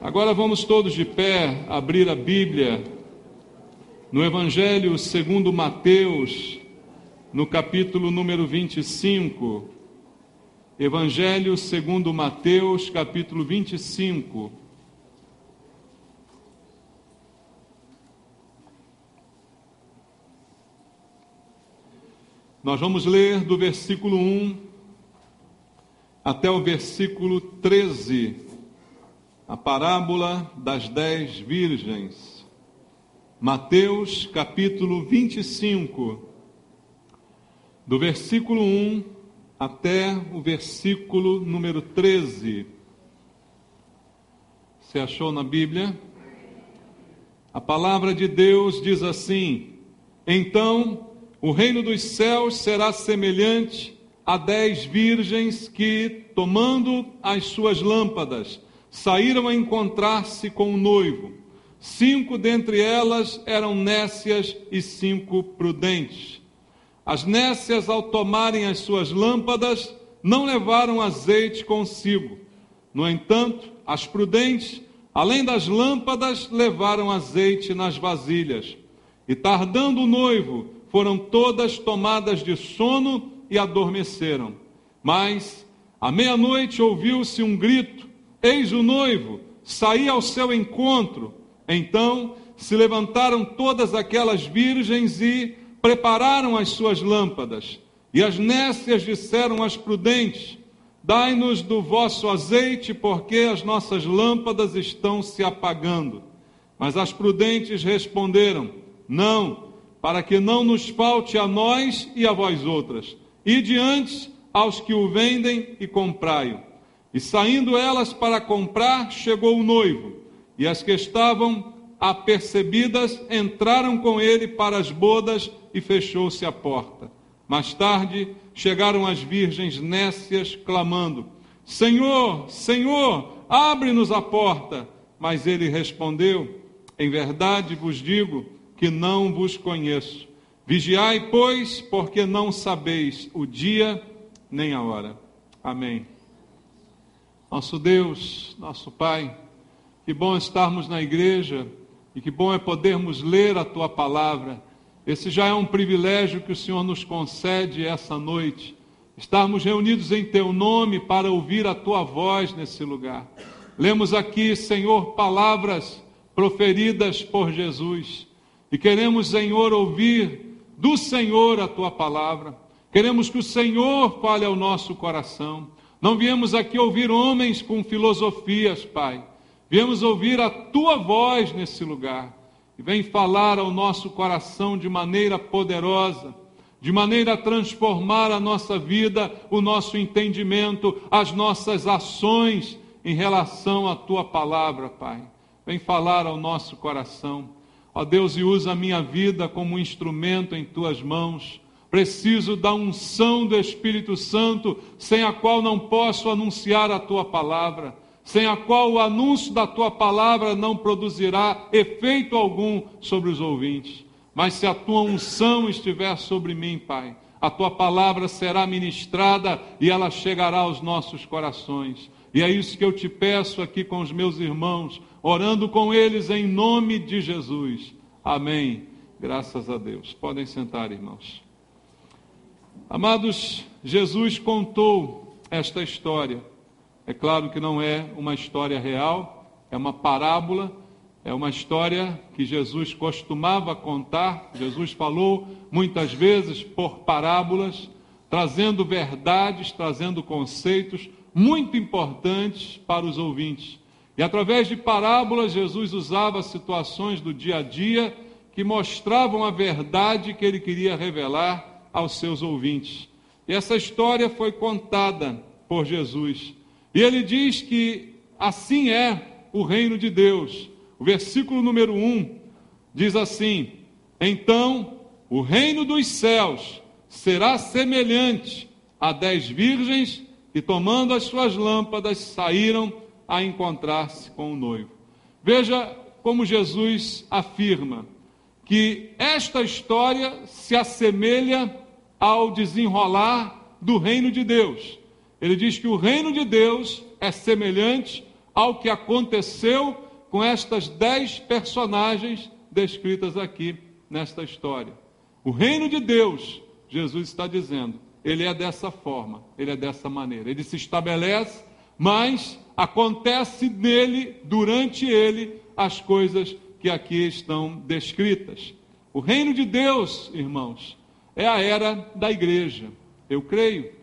Agora vamos todos de pé abrir a Bíblia no Evangelho segundo Mateus, no capítulo número 25. Evangelho segundo Mateus, capítulo 25. Nós vamos ler do versículo 1 até o versículo 13. A parábola das 10 virgens. Mateus, capítulo 25, do versículo 1 até o versículo número 13. Você achou na Bíblia? A palavra de Deus diz assim: Então o reino dos céus será semelhante a 10 virgens que, tomando as suas lâmpadas, saíram a encontrar-se com o noivo. 5 dentre elas eram nécias e 5 prudentes. As nécias, ao tomarem as suas lâmpadas, não levaram azeite consigo. No entanto, as prudentes, além das lâmpadas, levaram azeite nas vasilhas. E tardando o noivo, foram todas tomadas de sono e adormeceram. Mas, à meia-noite, ouviu-se um grito: Eis o noivo, saí ao seu encontro. Então se levantaram todas aquelas virgens e prepararam as suas lâmpadas. E as nécias disseram às prudentes: Dai-nos do vosso azeite, porque as nossas lâmpadas estão se apagando. Mas as prudentes responderam: Não, para que não nos falte a nós e a vós outras. Ide antes aos que o vendem e comprai-o. E saindo elas para comprar, chegou o noivo, e as que estavam apercebidas entraram com ele para as bodas, e fechou-se a porta. Mais tarde chegaram as virgens nécias, clamando: Senhor, Senhor, abre-nos a porta. Mas ele respondeu: Em verdade vos digo que não vos conheço. Vigiai, pois, porque não sabeis o dia nem a hora. Amém. Nosso Deus, nosso Pai, que bom estarmos na igreja e que bom é podermos ler a Tua palavra. Esse já é um privilégio que o Senhor nos concede essa noite, estarmos reunidos em Teu nome para ouvir a Tua voz nesse lugar. Lemos aqui, Senhor, palavras proferidas por Jesus e queremos, Senhor, ouvir do Senhor a Tua palavra. Queremos que o Senhor fale ao nosso coração. Não viemos aqui ouvir homens com filosofias, Pai. Viemos ouvir a Tua voz nesse lugar. E vem falar ao nosso coração de maneira poderosa, de maneira a transformar a nossa vida, o nosso entendimento, as nossas ações em relação à Tua palavra, Pai. Vem falar ao nosso coração. Ó Deus, e usa a minha vida como um instrumento em Tuas mãos. Preciso da unção do Espírito Santo, sem a qual não posso anunciar a Tua palavra, sem a qual o anúncio da Tua palavra não produzirá efeito algum sobre os ouvintes. Mas se a Tua unção estiver sobre mim, Pai, a Tua palavra será ministrada e ela chegará aos nossos corações. E é isso que eu te peço aqui com os meus irmãos, orando com eles em nome de Jesus. Amém. Graças a Deus. Podem sentar, irmãos. Amados, Jesus contou esta história. É claro que não é uma história real, é uma parábola, é uma história que Jesus costumava contar. Jesus falou muitas vezes por parábolas, trazendo verdades, trazendo conceitos muito importantes para os ouvintes. E através de parábolas, Jesus usava situações do dia a dia que mostravam a verdade que ele queria revelar aos seus ouvintes. E essa história foi contada por Jesus. E ele diz que assim é o reino de Deus. O versículo número 1 diz assim: Então o reino dos céus será semelhante a 10 virgens que, tomando as suas lâmpadas, saíram a encontrar-se com o noivo. Veja como Jesus afirma que esta história se assemelha ao desenrolar do reino de Deus. Ele diz que o reino de Deus é semelhante ao que aconteceu com estas 10 personagens descritas aqui nesta história. O reino de Deus, Jesus está dizendo, ele é dessa forma, ele é dessa maneira. Ele se estabelece, mas acontece nele, durante ele, as coisas que aqui estão descritas. O reino de Deus, irmãos, é a era da igreja. Eu creio.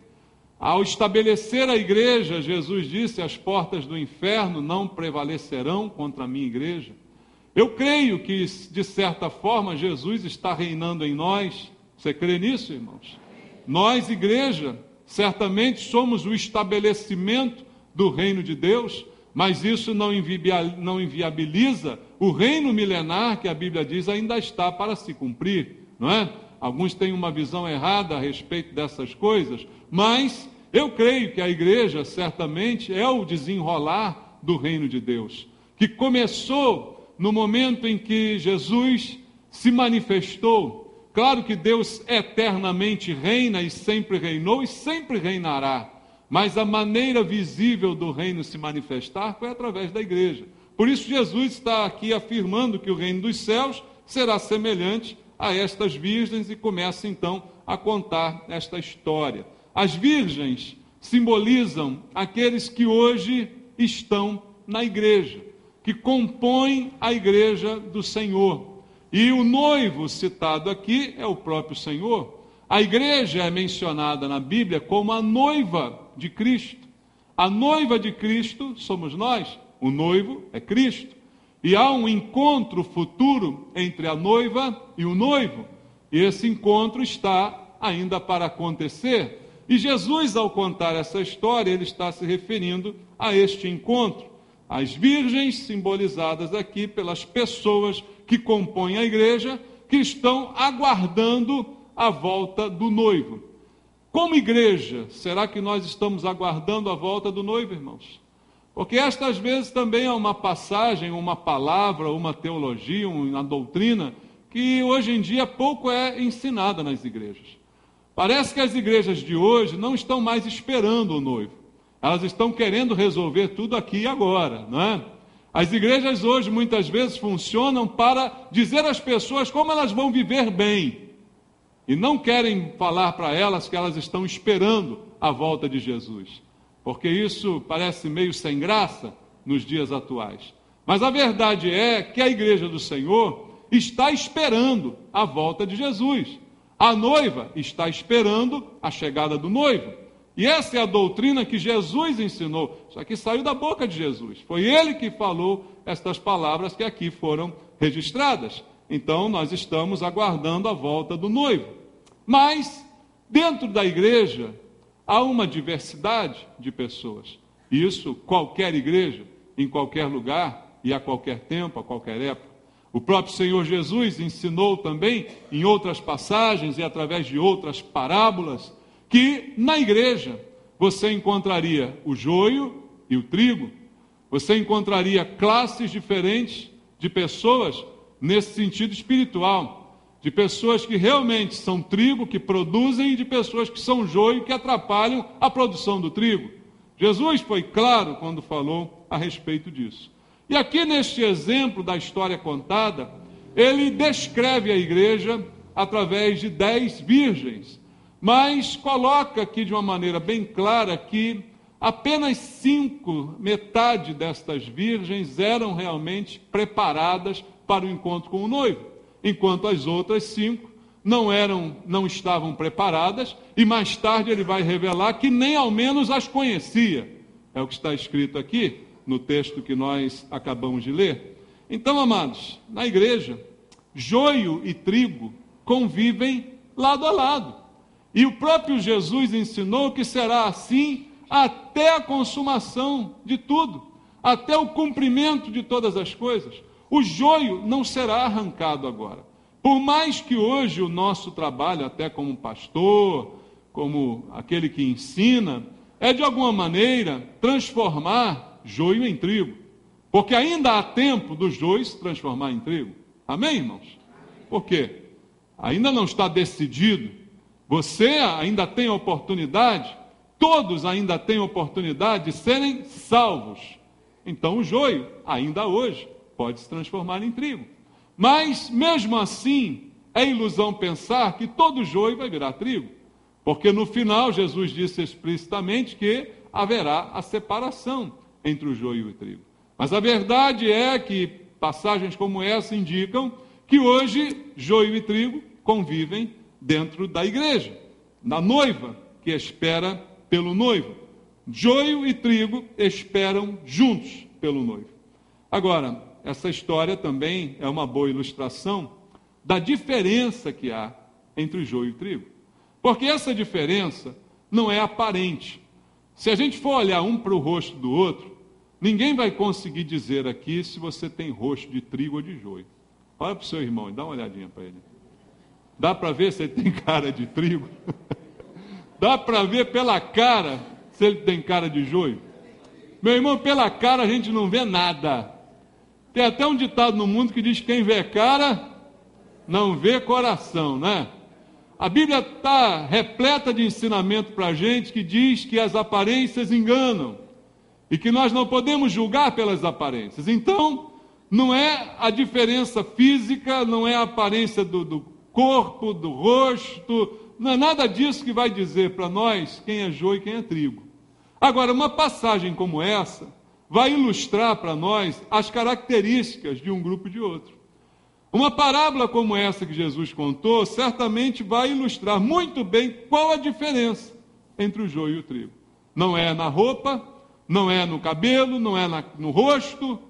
Ao estabelecer a igreja, Jesus disse, as portas do inferno não prevalecerão contra a minha igreja. Eu creio que, de certa forma, Jesus está reinando em nós. Você crê nisso, irmãos? Nós, igreja, certamente somos o estabelecimento do reino de Deus, mas isso não inviabiliza o reino milenar que a Bíblia diz ainda está para se cumprir, não é? Alguns têm uma visão errada a respeito dessas coisas, mas eu creio que a igreja certamente é o desenrolar do reino de Deus, que começou no momento em que Jesus se manifestou. Claro que Deus eternamente reina e sempre reinou e sempre reinará, mas a maneira visível do reino se manifestar foi através da igreja. Por isso Jesus está aqui afirmando que o reino dos céus será semelhante a estas virgens e começa então a contar esta história. As virgens simbolizam aqueles que hoje estão na igreja, que compõem a igreja do Senhor. E o noivo citado aqui é o próprio Senhor. A igreja é mencionada na Bíblia como a noiva de Cristo. A noiva de Cristo somos nós, o noivo é Cristo. E há um encontro futuro entre a noiva e o noivo. E esse encontro está ainda para acontecer. E Jesus, ao contar essa história, ele está se referindo a este encontro. As virgens simbolizadas aqui pelas pessoas que compõem a igreja, que estão aguardando a volta do noivo. Como igreja, será que nós estamos aguardando a volta do noivo, irmãos? Porque esta às vezes também é uma passagem, uma palavra, uma teologia, uma doutrina, que hoje em dia pouco é ensinada nas igrejas. Parece que as igrejas de hoje não estão mais esperando o noivo. Elas estão querendo resolver tudo aqui e agora, não é? As igrejas hoje muitas vezes funcionam para dizer às pessoas como elas vão viver bem. E não querem falar para elas que elas estão esperando a volta de Jesus. Porque isso parece meio sem graça nos dias atuais. Mas a verdade é que a igreja do Senhor está esperando a volta de Jesus. A noiva está esperando a chegada do noivo. E essa é a doutrina que Jesus ensinou. Isso aqui saiu da boca de Jesus. Foi ele que falou estas palavras que aqui foram registradas. Então, nós estamos aguardando a volta do noivo. Mas, dentro da igreja, há uma diversidade de pessoas. Isso, qualquer igreja, em qualquer lugar e a qualquer tempo, a qualquer época. O próprio Senhor Jesus ensinou também, em outras passagens e através de outras parábolas, que na igreja você encontraria o joio e o trigo, você encontraria classes diferentes de pessoas nesse sentido espiritual, de pessoas que realmente são trigo, que produzem, e de pessoas que são joio, que atrapalham a produção do trigo. Jesus foi claro quando falou a respeito disso. E aqui neste exemplo da história contada, ele descreve a igreja através de 10 virgens, mas coloca aqui de uma maneira bem clara que apenas 5, metade destas virgens, eram realmente preparadas para o encontro com o noivo, enquanto as outras 5 não estavam preparadas, e mais tarde ele vai revelar que nem ao menos as conhecia. É o que está escrito aqui no texto que nós acabamos de ler. Então, amados, na igreja, joio e trigo convivem lado a lado. E o próprio Jesus ensinou que será assim até a consumação de tudo, até o cumprimento de todas as coisas. O joio não será arrancado agora. Por mais que hoje o nosso trabalho, até como pastor, como aquele que ensina, é de alguma maneira transformar joio em trigo. Porque ainda há tempo do joio se transformar em trigo. Amém, irmãos? Por quê? Ainda não está decidido. Você ainda tem oportunidade, todos ainda têm oportunidade de serem salvos. Então o joio, ainda hoje, pode se transformar em trigo. Mas, mesmo assim, é ilusão pensar que todo joio vai virar trigo. Porque no final, Jesus disse explicitamente que haverá a separação entre o joio e o trigo. Mas a verdade é que passagens como essa indicam que hoje joio e trigo convivem dentro da igreja, da noiva que espera pelo noivo. Joio e trigo esperam juntos pelo noivo. Agora, essa história também é uma boa ilustração da diferença que há entre o joio e o trigo. Porque essa diferença não é aparente. Se a gente for olhar um para o rosto do outro, ninguém vai conseguir dizer aqui se você tem rosto de trigo ou de joio. Olha para o seu irmão e dá uma olhadinha para ele. Dá para ver se ele tem cara de trigo? Dá para ver pela cara se ele tem cara de joio? Meu irmão, pela cara a gente não vê nada. Tem até um ditado no mundo que diz que quem vê cara não vê coração, né? A Bíblia está repleta de ensinamento para a gente que diz que as aparências enganam e que nós não podemos julgar pelas aparências. Então, não é a diferença física, não é a aparência do corpo, do rosto, não é nada disso que vai dizer para nós quem é joio e quem é trigo. Agora, uma passagem como essa vai ilustrar para nós as características de um grupo e de outro. Uma parábola como essa que Jesus contou, certamente vai ilustrar muito bem qual a diferença entre o joio e o trigo. Não é na roupa, não é no cabelo, não é no rosto.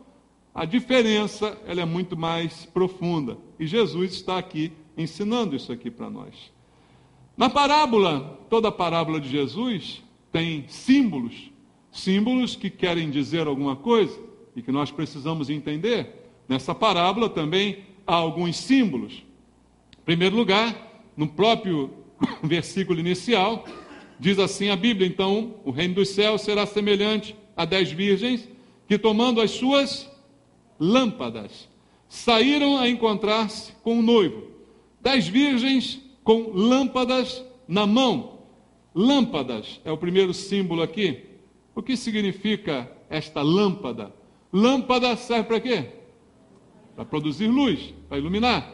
A diferença, ela é muito mais profunda. E Jesus está aqui ensinando isso aqui para nós. Na parábola, toda a parábola de Jesus tem símbolos. Símbolos que querem dizer alguma coisa e que nós precisamos entender. Nessa parábola também há alguns símbolos. Em primeiro lugar, no próprio versículo inicial, diz assim a Bíblia: então, o reino dos céus será semelhante a 10 virgens que, tomando as suas lâmpadas, saíram a encontrar-se com o noivo. 10 virgens com lâmpadas na mão. Lâmpadas é o primeiro símbolo aqui. O que significa esta lâmpada? Lâmpada serve para quê? Para produzir luz, para iluminar.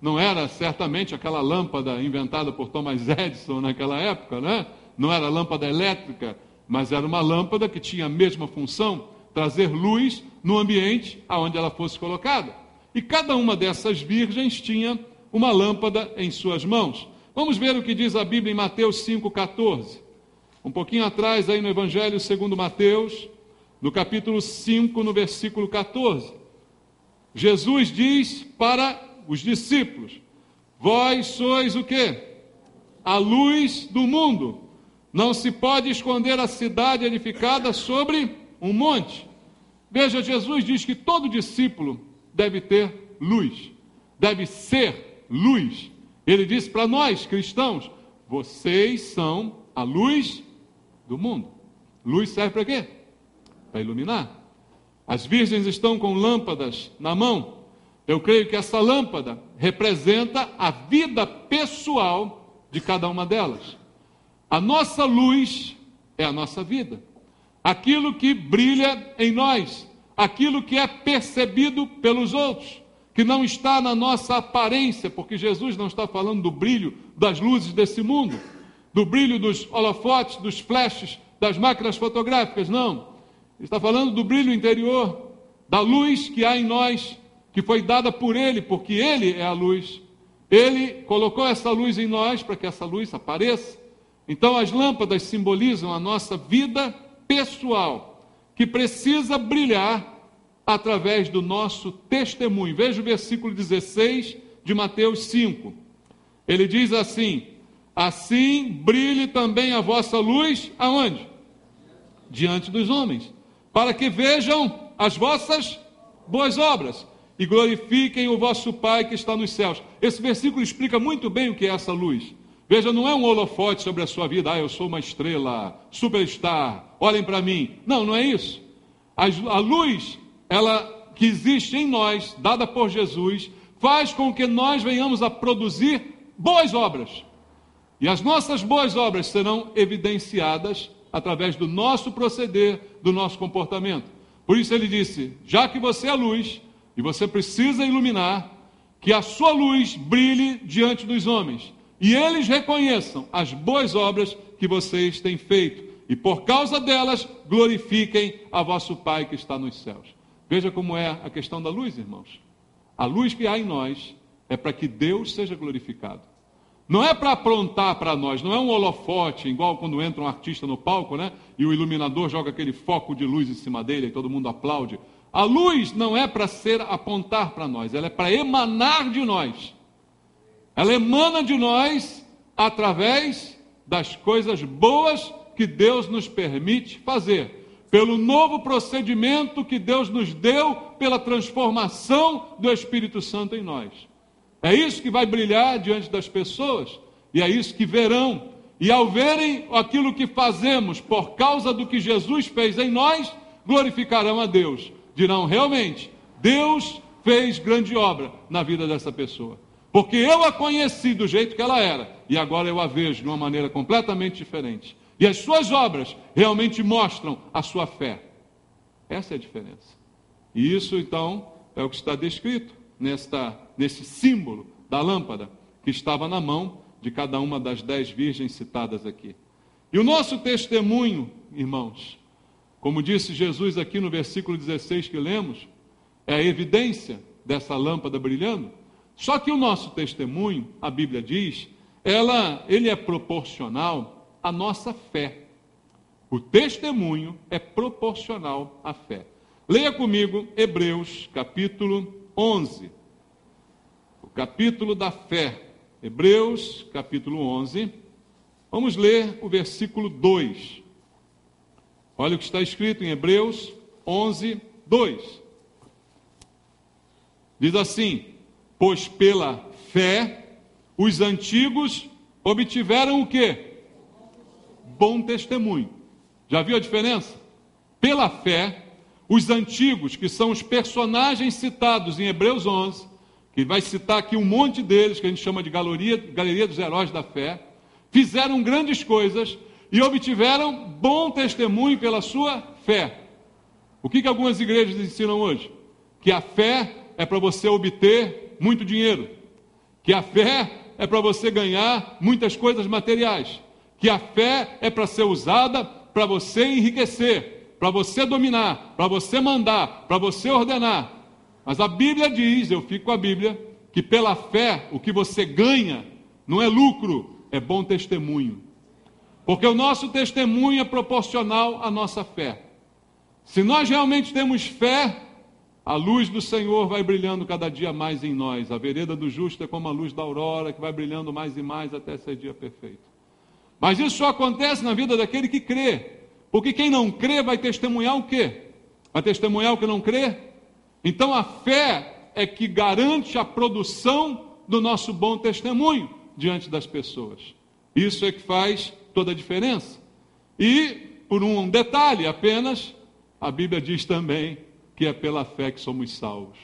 Não era certamente aquela lâmpada inventada por Thomas Edison naquela época, né? Não era lâmpada elétrica, mas era uma lâmpada que tinha a mesma função, trazer luz no ambiente aonde ela fosse colocada. E cada uma dessas virgens tinha uma lâmpada em suas mãos. Vamos ver o que diz a Bíblia em Mateus 5,14. Um pouquinho atrás, aí no Evangelho segundo Mateus, no capítulo 5, no versículo 14. Jesus diz para os discípulos: vós sois o quê? A luz do mundo. Não se pode esconder a cidade edificada sobre um monte. Veja, Jesus diz que todo discípulo deve ter luz, deve ser luz. Ele disse para nós, cristãos: vocês são a luz do mundo. Luz serve para quê? Para iluminar. As virgens estão com lâmpadas na mão. Eu creio que essa lâmpada representa a vida pessoal de cada uma delas. A nossa luz é a nossa vida. Aquilo que brilha em nós, aquilo que é percebido pelos outros, que não está na nossa aparência, porque Jesus não está falando do brilho das luzes desse mundo, do brilho dos holofotes, dos flashes, das máquinas fotográficas, não. Ele está falando do brilho interior, da luz que há em nós, que foi dada por Ele, porque Ele é a luz. Ele colocou essa luz em nós para que essa luz apareça. Então as lâmpadas simbolizam a nossa vida pessoal, que precisa brilhar através do nosso testemunho. Veja o versículo 16 de Mateus 5. Ele diz assim: assim brilhe também a vossa luz, aonde? Diante dos homens, para que vejam as vossas boas obras e glorifiquem o vosso Pai que está nos céus. Esse versículo explica muito bem o que é essa luz. Veja, não é um holofote sobre a sua vida: eu sou uma estrela, superstar, olhem para mim. Não, não é isso. A luz, ela que existe em nós, dada por Jesus, faz com que nós venhamos a produzir boas obras. E as nossas boas obras serão evidenciadas através do nosso proceder, do nosso comportamento. Por isso ele disse, já que você é luz, e você precisa iluminar, que a sua luz brilhe diante dos homens, e eles reconheçam as boas obras que vocês têm feito, e por causa delas glorifiquem a vosso Pai que está nos céus. Veja como é a questão da luz, irmãos. A luz que há em nós é para que Deus seja glorificado. Não é para aprontar para nós, não é um holofote, igual quando entra um artista no palco, né? E o iluminador joga aquele foco de luz em cima dele e todo mundo aplaude. A luz não é para apontar para nós, ela é para emanar de nós. Ela emana de nós através das coisas boas que Deus nos permite fazer, pelo novo procedimento que Deus nos deu, pela transformação do Espírito Santo em nós. É isso que vai brilhar diante das pessoas, e é isso que verão. E ao verem aquilo que fazemos por causa do que Jesus fez em nós, glorificarão a Deus. Dirão, realmente, Deus fez grande obra na vida dessa pessoa. Porque eu a conheci do jeito que ela era, e agora eu a vejo de uma maneira completamente diferente. E as suas obras realmente mostram a sua fé. Essa é a diferença. E isso, então, é o que está descrito nesse símbolo da lâmpada que estava na mão de cada uma das 10 virgens citadas aqui. E o nosso testemunho, irmãos, como disse Jesus aqui no versículo 16 que lemos, é a evidência dessa lâmpada brilhando. Só que o nosso testemunho, a Bíblia diz, ele é proporcional à nossa fé. O testemunho é proporcional à fé. Leia comigo Hebreus capítulo 11. O capítulo da fé. Hebreus capítulo 11. Vamos ler o versículo 2. Olha o que está escrito em Hebreus 11, 2. Diz assim, pois pela fé os antigos obtiveram o quê? Bom testemunho. Já viu a diferença? Pela fé, os antigos, que são os personagens citados em Hebreus 11, que vai citar aqui um monte deles, que a gente chama de galeria dos heróis da fé, fizeram grandes coisas e obtiveram bom testemunho pela sua fé. O que algumas igrejas ensinam hoje? Que a fé é para você obter muito dinheiro, que a fé é para você ganhar muitas coisas materiais, que a fé é para ser usada para você enriquecer, para você dominar, para você mandar, para você ordenar. Mas a Bíblia diz, eu fico com a Bíblia, que pela fé o que você ganha não é lucro, é bom testemunho. Porque o nosso testemunho é proporcional à nossa fé. Se nós realmente temos fé, a luz do Senhor vai brilhando cada dia mais em nós. A vereda do justo é como a luz da aurora, que vai brilhando mais e mais até ser dia perfeito. Mas isso só acontece na vida daquele que crê. Porque quem não crê vai testemunhar o quê? Vai testemunhar o que não crê? Então a fé é que garante a produção do nosso bom testemunho diante das pessoas. Isso é que faz toda a diferença. E, por um detalhe apenas, a Bíblia diz também que é pela fé que somos salvos.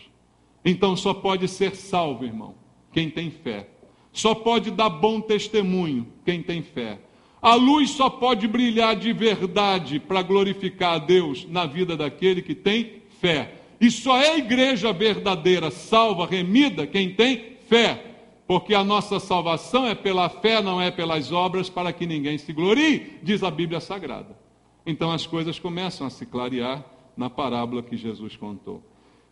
Então só pode ser salvo, irmão, quem tem fé. Só pode dar bom testemunho quem tem fé. A luz só pode brilhar de verdade para glorificar a Deus na vida daquele que tem fé. E só é igreja verdadeira, salva, remida, quem tem fé. Porque a nossa salvação é pela fé, não é pelas obras, para que ninguém se glorie, diz a Bíblia Sagrada. Então as coisas começam a se clarear na parábola que Jesus contou.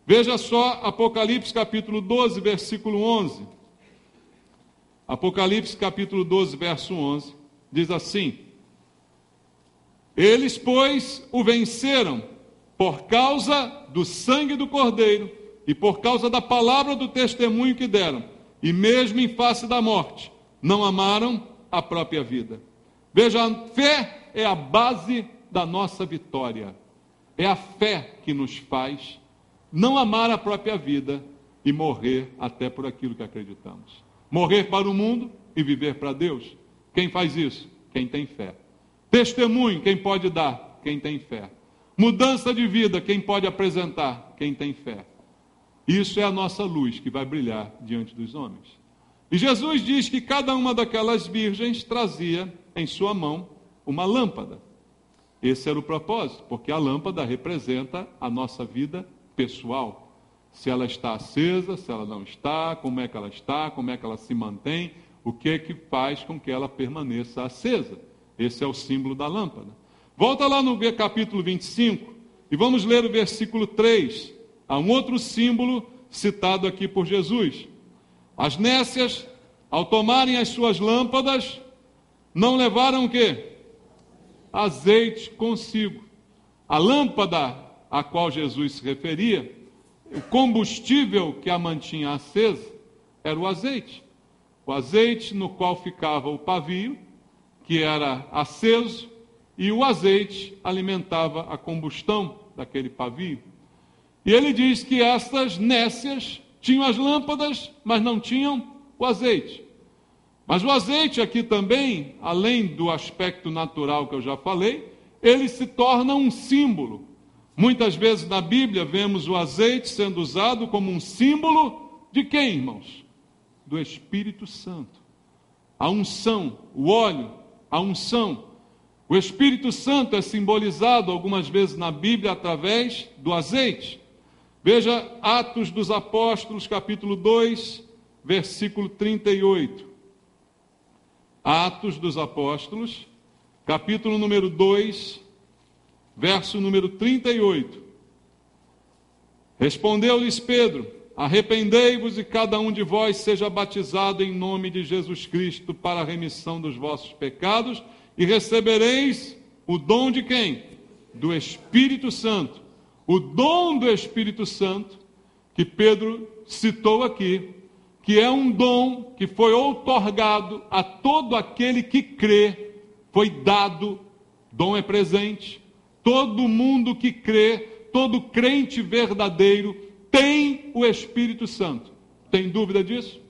Veja só Apocalipse capítulo 12, versículo 11. Apocalipse capítulo 12, verso 11, diz assim: eles, pois, o venceram por causa do sangue do Cordeiro e por causa da palavra do testemunho que deram, e mesmo em face da morte, não amaram a própria vida. Veja, a fé é a base da nossa vitória. É a fé que nos faz não amar a própria vida e morrer até por aquilo que acreditamos. Morrer para o mundo e viver para Deus. Quem faz isso? Quem tem fé. Testemunho, quem pode dar? Quem tem fé. Mudança de vida, quem pode apresentar? Quem tem fé. Isso é a nossa luz que vai brilhar diante dos homens. E Jesus diz que cada uma daquelas virgens trazia em sua mão uma lâmpada. Esse era o propósito, porque a lâmpada representa a nossa vida pessoal. Se ela está acesa, se ela não está, como é que ela se mantém, o que é que faz com que ela permaneça acesa. Esse é o símbolo da lâmpada. Volta lá no capítulo 25 e vamos ler o versículo 3. Há um outro símbolo citado aqui por Jesus. As nécias, ao tomarem as suas lâmpadas, não levaram o quê? Azeite consigo. A lâmpada a qual Jesus se referia, o combustível que a mantinha acesa, era o azeite. O azeite no qual ficava o pavio, que era aceso, e o azeite alimentava a combustão daquele pavio. E ele diz que estas nécias tinham as lâmpadas, mas não tinham o azeite. Mas o azeite aqui também, além do aspecto natural que eu já falei, ele se torna um símbolo. Muitas vezes na Bíblia vemos o azeite sendo usado como um símbolo de quem, irmãos? Do Espírito Santo. A unção, o óleo, a unção. O Espírito Santo é simbolizado algumas vezes na Bíblia através do azeite. Veja Atos dos Apóstolos, capítulo 2, versículo 38. Atos dos Apóstolos, capítulo número 2, verso número 38. Respondeu-lhes Pedro: arrependei-vos e cada um de vós seja batizado em nome de Jesus Cristo para a remissão dos vossos pecados e recebereis o dom de quem? Do Espírito Santo. O dom do Espírito Santo, que Pedro citou aqui, que é um dom que foi outorgado a todo aquele que crê, foi dado, dom é presente, todo mundo que crê, todo crente verdadeiro tem o Espírito Santo. Tem dúvida disso?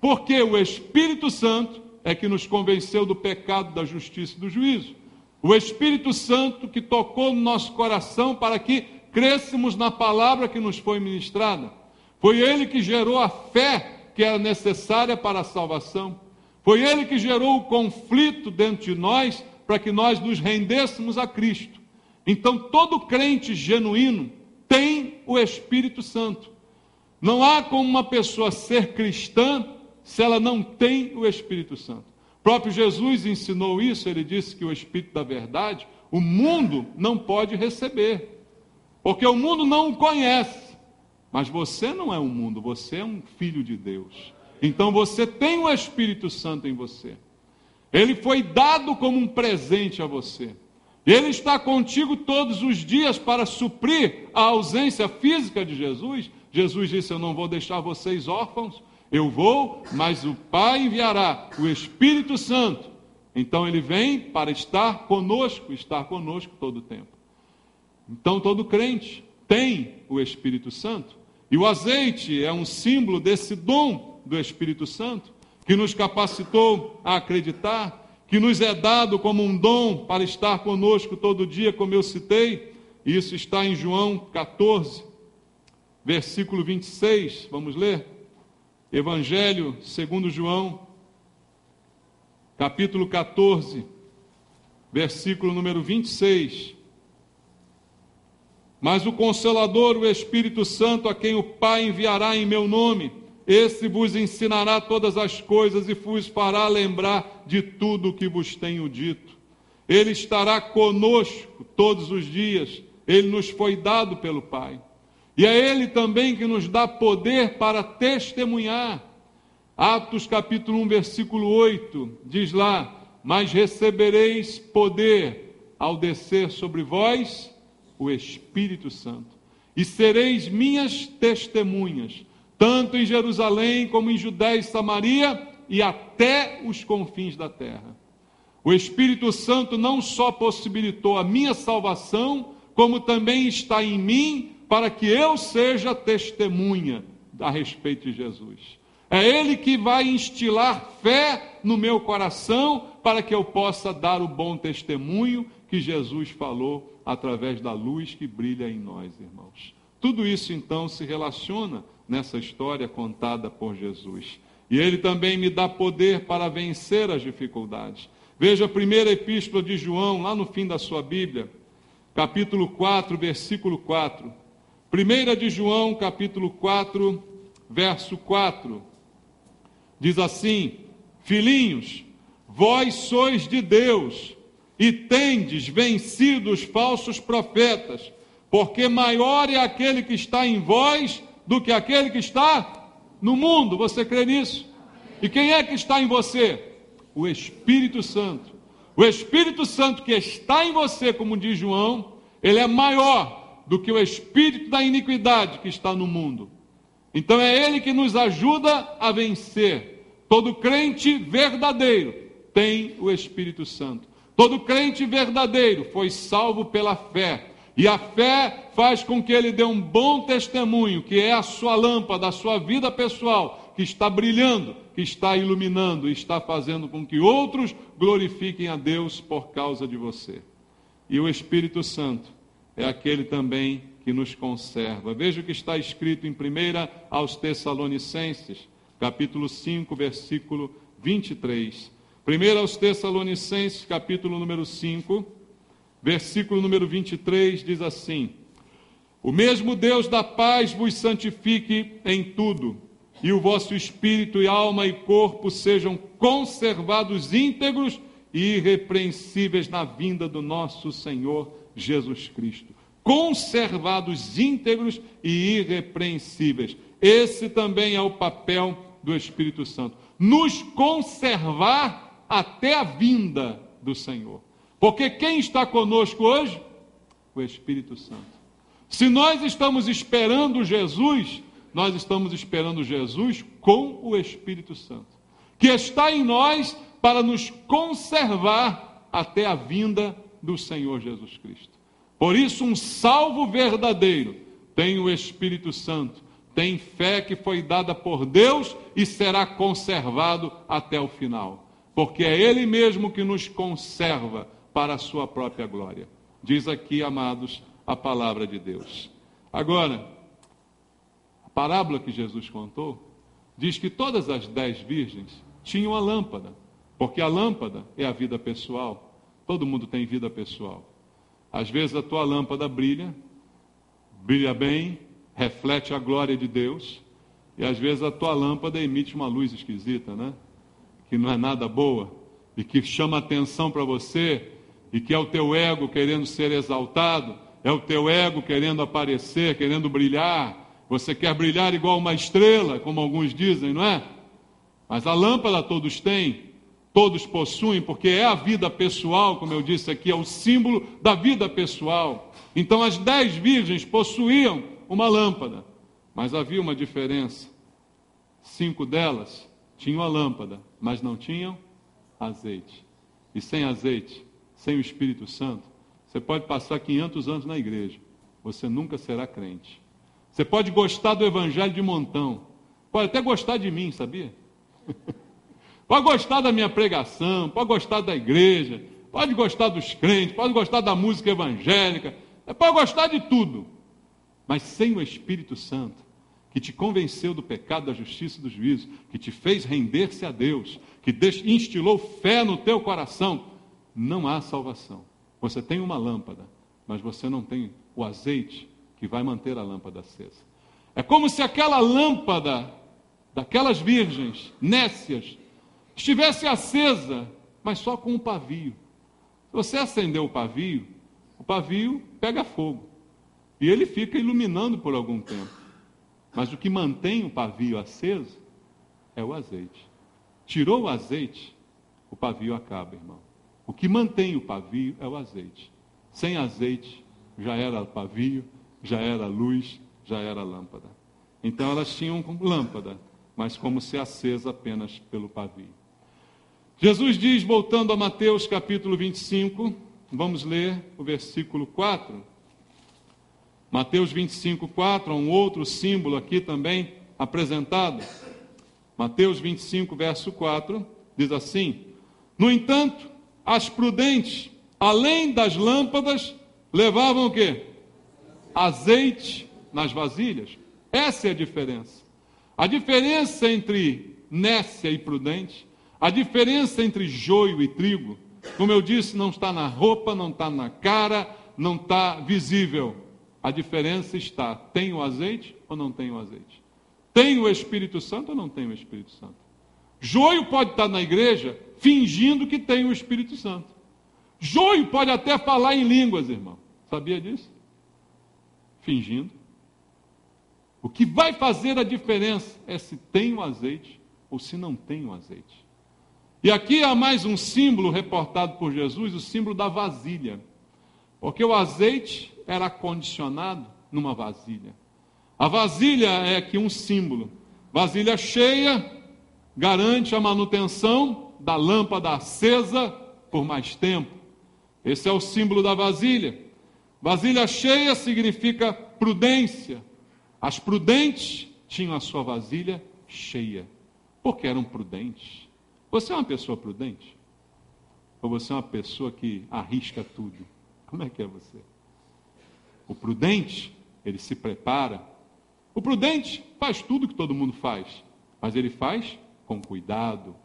Porque o Espírito Santo é que nos convenceu do pecado, da justiça e do juízo. O Espírito Santo que tocou no nosso coração para que crescêssemos na palavra que nos foi ministrada. Foi Ele que gerou a fé que era necessária para a salvação. Foi Ele que gerou o conflito dentro de nós para que nós nos rendêssemos a Cristo. Então, todo crente genuíno tem o Espírito Santo. Não há como uma pessoa ser cristã se ela não tem o Espírito Santo. O próprio Jesus ensinou isso, ele disse que o Espírito da verdade, o mundo não pode receber, porque o mundo não o conhece. Mas você não é um mundo, você é um filho de Deus. Então você tem o Espírito Santo em você. Ele foi dado como um presente a você. Ele está contigo todos os dias para suprir a ausência física de Jesus. Jesus disse: eu não vou deixar vocês órfãos, eu vou, mas o Pai enviará o Espírito Santo. Então ele vem para estar conosco todo o tempo. Então todo crente tem o Espírito Santo. E o azeite é um símbolo desse dom do Espírito Santo, que nos capacitou a acreditar, que nos é dado como um dom para estar conosco todo dia, como eu citei. Isso está em João 14, versículo 26. Vamos ler? Evangelho segundo João, capítulo 14, versículo número 26. Mas o Consolador, o Espírito Santo, a quem o Pai enviará em meu nome, esse vos ensinará todas as coisas e vos fará lembrar de tudo o que vos tenho dito. Ele estará conosco todos os dias, ele nos foi dado pelo Pai. E é ele também que nos dá poder para testemunhar. Atos capítulo 1, versículo 8, diz lá: mas recebereis poder ao descer sobre vós o Espírito Santo, e sereis minhas testemunhas, tanto em Jerusalém como em Judéia e Samaria e até os confins da terra. O Espírito Santo não só possibilitou a minha salvação, como também está em mim para que eu seja testemunha a respeito de Jesus. É Ele que vai instilar fé no meu coração para que eu possa dar o bom testemunho que Jesus falou através da luz que brilha em nós, irmãos. Tudo isso, então, se relaciona nessa história contada por Jesus. E Ele também me dá poder para vencer as dificuldades. Veja a primeira epístola de João, lá no fim da sua Bíblia, capítulo 4, versículo 4. 1 de João, capítulo 4, verso 4. Diz assim: filhinhos, vós sois de Deus e tendes vencido os falsos profetas, porque maior é aquele que está em vós do que aquele que está no mundo. Você crê nisso? E quem é que está em você? O Espírito Santo. O Espírito Santo que está em você, como diz João, ele é maior do que o espírito da iniquidade que está no mundo. Então é ele que nos ajuda a vencer. Todo crente verdadeiro tem o Espírito Santo. Todo crente verdadeiro foi salvo pela fé. E a fé faz com que ele dê um bom testemunho, que é a sua lâmpada, a sua vida pessoal, que está brilhando, que está iluminando e está fazendo com que outros glorifiquem a Deus por causa de você. E o Espírito Santo é aquele também que nos conserva. Veja o que está escrito em 1 aos Tessalonicenses, capítulo 5, versículo 23. 1 aos Tessalonicenses, capítulo número 5, versículo número 23, diz assim: o mesmo Deus da paz vos santifique em tudo, e o vosso espírito e alma e corpo sejam conservados íntegros e irrepreensíveis na vinda do nosso Senhor Jesus Cristo. Conservados íntegros e irrepreensíveis. Esse também é o papel do Espírito Santo. Nos conservar até a vinda do Senhor. Porque quem está conosco hoje? O Espírito Santo. Se nós estamos esperando Jesus, nós estamos esperando Jesus com o Espírito Santo, que está em nós para nos conservar até a vinda do Senhor Jesus Cristo. Por isso, um salvo verdadeiro tem o Espírito Santo, tem fé que foi dada por Deus e será conservado até o final, porque é Ele mesmo que nos conserva para a sua própria glória. Diz aqui, amados, a palavra de Deus. Agora, a parábola que Jesus contou diz que todas as 10 virgens tinham a lâmpada, porque a lâmpada é a vida pessoal. Todo mundo tem vida pessoal. Às vezes a tua lâmpada brilha bem, reflete a glória de Deus, e às vezes a tua lâmpada emite uma luz esquisita, né? Que não é nada boa, e que chama atenção para você, e que é o teu ego querendo ser exaltado, é o teu ego querendo aparecer, querendo brilhar. Você quer brilhar igual uma estrela, como alguns dizem, não é? Mas a lâmpada todos têm, todos possuem, porque é a vida pessoal, como eu disse aqui, é o símbolo da vida pessoal. Então as 10 virgens possuíam uma lâmpada, mas havia uma diferença. 5 delas tinham a lâmpada, mas não tinham azeite. E sem azeite, sem o Espírito Santo, você pode passar 500 anos na igreja, você nunca será crente. Você pode gostar do evangelho de montão, pode até gostar de mim, sabia? Pode gostar da minha pregação, pode gostar da igreja, pode gostar dos crentes, pode gostar da música evangélica, pode gostar de tudo, mas sem o Espírito Santo, que te convenceu do pecado, da justiça e do juízo, que te fez render-se a Deus, que instilou fé no teu coração, não há salvação. Você tem uma lâmpada, mas você não tem o azeite que vai manter a lâmpada acesa. É como se aquela lâmpada daquelas virgens nécias estivesse acesa, mas só com um pavio. Se você acender o pavio pega fogo. E ele fica iluminando por algum tempo. Mas o que mantém o pavio aceso é o azeite. Tirou o azeite, o pavio acaba, irmão. O que mantém o pavio é o azeite. Sem azeite, já era pavio, já era luz, já era lâmpada. Então elas tinham lâmpada, mas como se acesa apenas pelo pavio. Jesus diz, voltando a Mateus capítulo 25, vamos ler o versículo 4. Mateus 25, 4, um outro símbolo aqui também apresentado. Mateus 25, verso 4, diz assim: no entanto, as prudentes, além das lâmpadas, levavam o quê? Azeite nas vasilhas. Essa é a diferença. A diferença entre nécia e prudente, a diferença entre joio e trigo, Como eu disse, não está na roupa, não está na cara, não está visível. A diferença está: tem o azeite ou não tem o azeite? Tem o Espírito Santo ou não tem o Espírito Santo? Joio pode estar na igreja fingindo que tem o Espírito Santo. Joio pode até falar em línguas, irmão. Sabia disso? Fingindo. O que vai fazer a diferença é se tem o azeite ou se não tem o azeite. E aqui há mais um símbolo reportado por Jesus, o símbolo da vasilha. Porque o azeite era acondicionado numa vasilha. A vasilha é aqui um símbolo. Vasilha cheia garante a manutenção da lâmpada acesa por mais tempo. Esse é o símbolo da vasilha. Vasilha cheia significa prudência. As prudentes tinham a sua vasilha cheia, porque eram prudentes. Você é uma pessoa prudente? Ou você é uma pessoa que arrisca tudo? Como é que é você? O prudente, ele se prepara. O prudente faz tudo que todo mundo faz, mas ele faz com cuidado,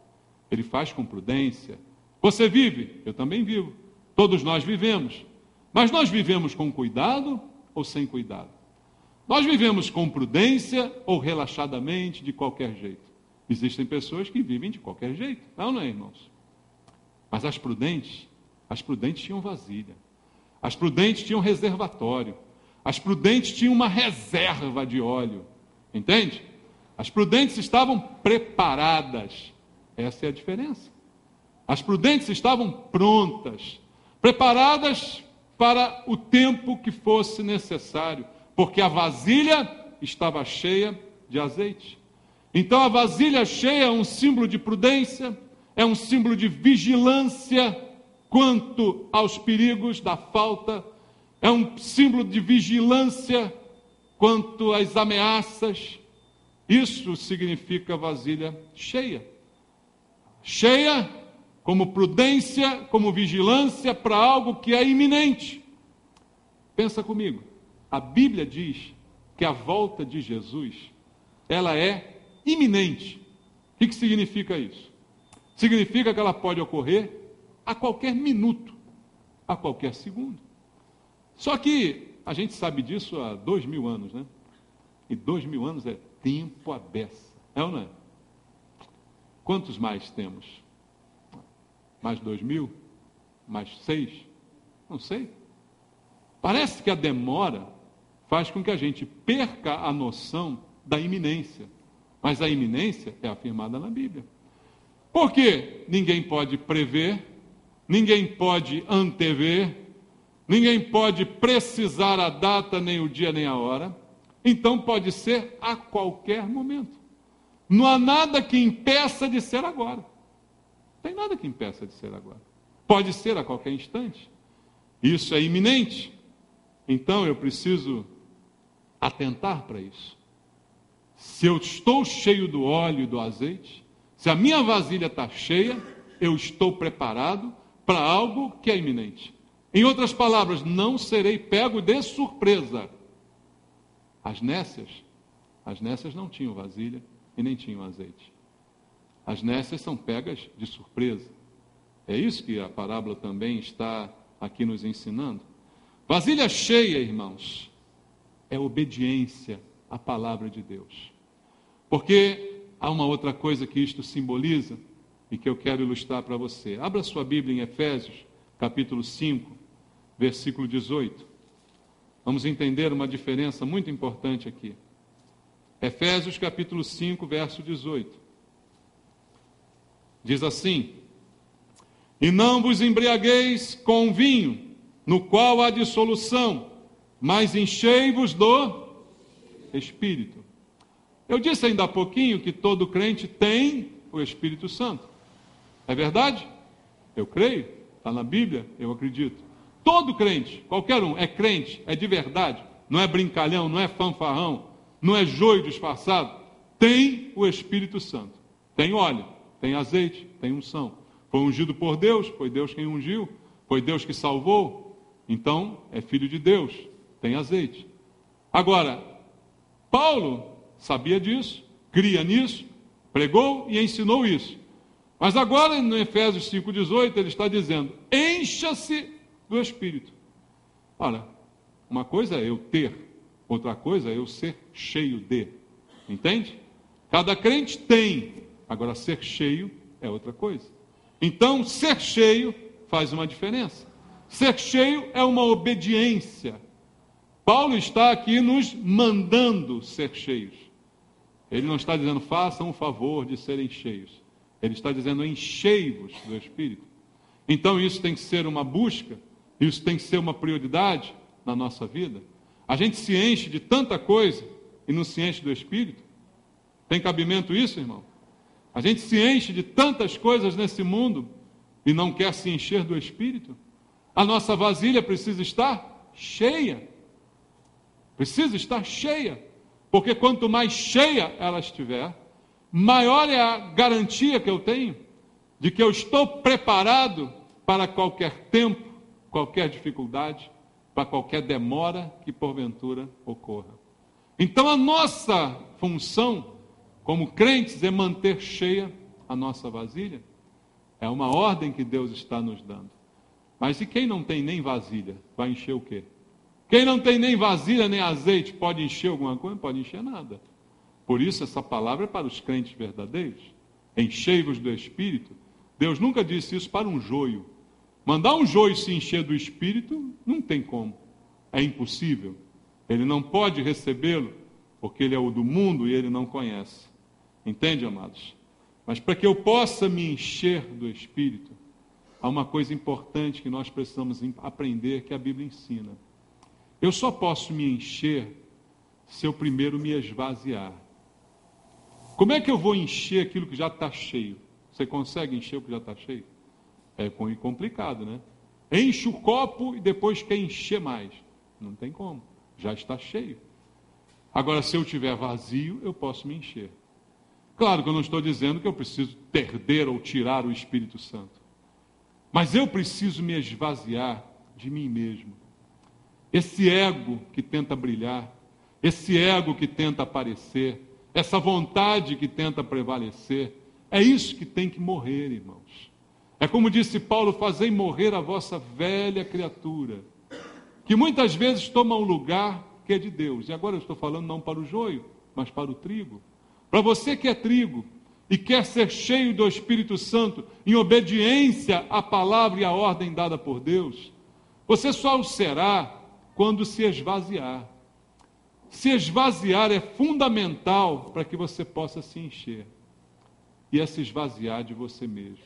ele faz com prudência. Você vive? Eu também vivo. Todos nós vivemos. Mas nós vivemos com cuidado ou sem cuidado? Nós vivemos com prudência ou relaxadamente, de qualquer jeito? Existem pessoas que vivem de qualquer jeito, não é, irmãos? Mas as prudentes tinham vasilha. As prudentes tinham reservatório. As prudentes tinham uma reserva de óleo. Entende? As prudentes estavam preparadas. Essa é a diferença. As prudentes estavam prontas, preparadas para o tempo que fosse necessário, porque a vasilha estava cheia de azeite. Então a vasilha cheia é um símbolo de prudência, é um símbolo de vigilância quanto aos perigos da falta, é um símbolo de vigilância quanto às ameaças. Isso significa vasilha cheia. Cheia como prudência, como vigilância para algo que é iminente. Pensa comigo, a Bíblia diz que a volta de Jesus, ela é iminente. O que significa isso? Significa que ela pode ocorrer a qualquer minuto, a qualquer segundo. Só que a gente sabe disso há 2000 anos, né? E 2000 anos é tempo à beça, é ou não é? Quantos mais temos? Mais 2000? Mais 6? Não sei. Parece que a demora faz com que a gente perca a noção da iminência. Mas a iminência é afirmada na Bíblia. Por quê? Ninguém pode prever, ninguém pode antever, ninguém pode precisar a data, nem o dia, nem a hora. Então pode ser a qualquer momento. Não há nada que impeça de ser agora. Não tem nada que impeça de ser agora. Pode ser a qualquer instante. Isso é iminente. Então eu preciso atentar para isso. Se eu estou cheio do óleo e do azeite, se a minha vasilha está cheia, eu estou preparado para algo que é iminente. Em outras palavras, não serei pego de surpresa. As nécias não tinham vasilha e nem tinham azeite. As nécias são pegas de surpresa. É isso que a parábola também está aqui nos ensinando. Vasilha cheia, irmãos, é obediência à palavra de Deus. Porque há uma outra coisa que isto simboliza e que eu quero ilustrar para você. Abra sua Bíblia em Efésios, capítulo 5, versículo 18. Vamos entender uma diferença muito importante aqui. Efésios, capítulo 5, verso 18. Diz assim: E não vos embriagueis com vinho, no qual há dissolução, mas enchei-vos do Espírito. Eu disse ainda há pouquinho que todo crente tem o Espírito Santo. É verdade? Eu creio, está na Bíblia, eu acredito. Todo crente, qualquer um, é crente, é de verdade, não é brincalhão, não é fanfarrão, não é joio disfarçado, tem o Espírito Santo. Tem óleo, tem azeite, tem unção. Foi ungido por Deus, foi Deus quem ungiu, foi Deus que salvou. Então, é filho de Deus, tem azeite. Agora, Paulo sabia disso, cria nisso, pregou e ensinou isso. Mas agora, no Efésios 5,18, ele está dizendo: encha-se do Espírito. Olha, uma coisa é eu ter, outra coisa é eu ser cheio de. Entende? Cada crente tem, agora ser cheio é outra coisa. Então, ser cheio faz uma diferença. Ser cheio é uma obediência. Paulo está aqui nos mandando ser cheios. Ele não está dizendo, façam o favor de serem cheios. Ele está dizendo, enchei-vos do Espírito. Então, isso tem que ser uma busca, isso tem que ser uma prioridade na nossa vida. A gente se enche de tanta coisa e não se enche do Espírito. Tem cabimento isso, irmão? A gente se enche de tantas coisas nesse mundo e não quer se encher do Espírito. A nossa vasilha precisa estar cheia. Precisa estar cheia. Porque quanto mais cheia ela estiver, maior é a garantia que eu tenho de que eu estou preparado para qualquer tempo, qualquer dificuldade, para qualquer demora que porventura ocorra. Então a nossa função como crentes é manter cheia a nossa vasilha. É uma ordem que Deus está nos dando. Mas e quem não tem nem vasilha, vai encher o quê? Quem não tem nem vasilha, nem azeite, pode encher alguma coisa? Não pode encher nada. Por isso essa palavra é para os crentes verdadeiros. Enchei-vos do Espírito. Deus nunca disse isso para um joio. Mandar um joio se encher do Espírito, não tem como. É impossível. Ele não pode recebê-lo, porque ele é o do mundo e ele não conhece. Entende, amados? Mas para que eu possa me encher do Espírito, há uma coisa importante que nós precisamos aprender, que a Bíblia ensina. Eu só posso me encher se eu primeiro me esvaziar. Como é que eu vou encher aquilo que já está cheio? Você consegue encher o que já está cheio? É complicado, né? Enche o copo e depois quer encher mais. Não tem como. Já está cheio. Agora, se eu tiver vazio, eu posso me encher. Claro que eu não estou dizendo que eu preciso perder ou tirar o Espírito Santo. Mas eu preciso me esvaziar de mim mesmo. Esse ego que tenta brilhar, esse ego que tenta aparecer, essa vontade que tenta prevalecer, é isso que tem que morrer, irmãos. É como disse Paulo, fazei morrer a vossa velha criatura, que muitas vezes toma um lugar que é de Deus. E agora eu estou falando não para o joio, mas para o trigo. Para você que é trigo e quer ser cheio do Espírito Santo, em obediência à palavra e à ordem dada por Deus, você só o será quando se esvaziar. Se esvaziar é fundamental para que você possa se encher. E é se esvaziar de você mesmo.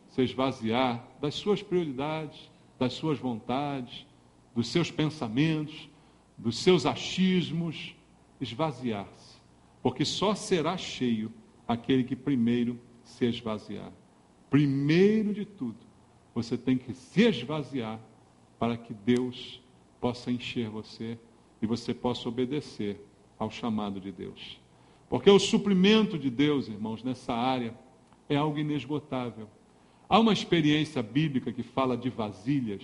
Se esvaziar das suas prioridades, das suas vontades, dos seus pensamentos, dos seus achismos. Esvaziar-se. Porque só será cheio aquele que primeiro se esvaziar. Primeiro de tudo, você tem que se esvaziar para que Deus possa encher você e você possa obedecer ao chamado de Deus. Porque o suprimento de Deus, irmãos, nessa área é algo inesgotável. Há uma experiência bíblica que fala de vasilhas,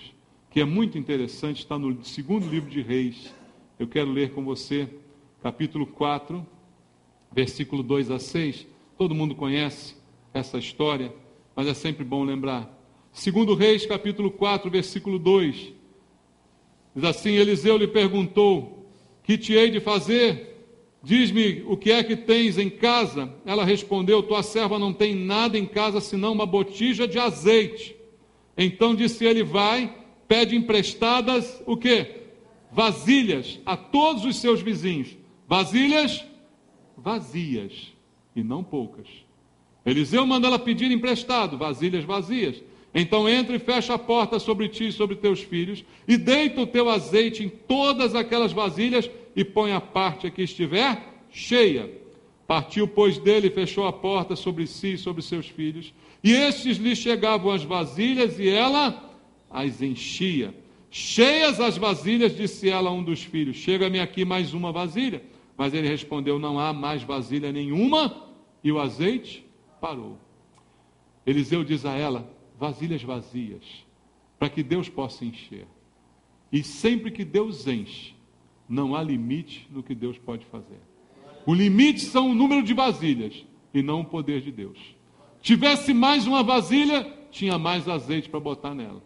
que é muito interessante, está no segundo livro de Reis. Eu quero ler com você, capítulo 4, versículo 2 a 6. Todo mundo conhece essa história, mas é sempre bom lembrar. Segundo Reis, capítulo 4, versículo 2. Diz assim, Eliseu lhe perguntou, que te hei de fazer? Diz-me o que é que tens em casa. Ela respondeu, tua serva não tem nada em casa, senão uma botija de azeite. Então disse ele, vai, pede emprestadas, o quê? Vasilhas a todos os seus vizinhos. Vasilhas vazias, e não poucas. Eliseu manda ela pedir emprestado, vasilhas vazias. Então entra e fecha a porta sobre ti e sobre teus filhos, e deita o teu azeite em todas aquelas vasilhas, e põe a parte a que estiver cheia. Partiu, pois, dele e fechou a porta sobre si e sobre seus filhos, e estes lhe chegavam as vasilhas, e ela as enchia. Cheias as vasilhas, disse ela a um dos filhos, chega-me aqui mais uma vasilha. Mas ele respondeu, não há mais vasilha nenhuma, e o azeite parou. Eliseu diz a ela, vasilhas vazias, para que Deus possa encher. E sempre que Deus enche, não há limite no que Deus pode fazer. O limite são o número de vasilhas, e não o poder de Deus. Tivesse mais uma vasilha, tinha mais azeite para botar nela.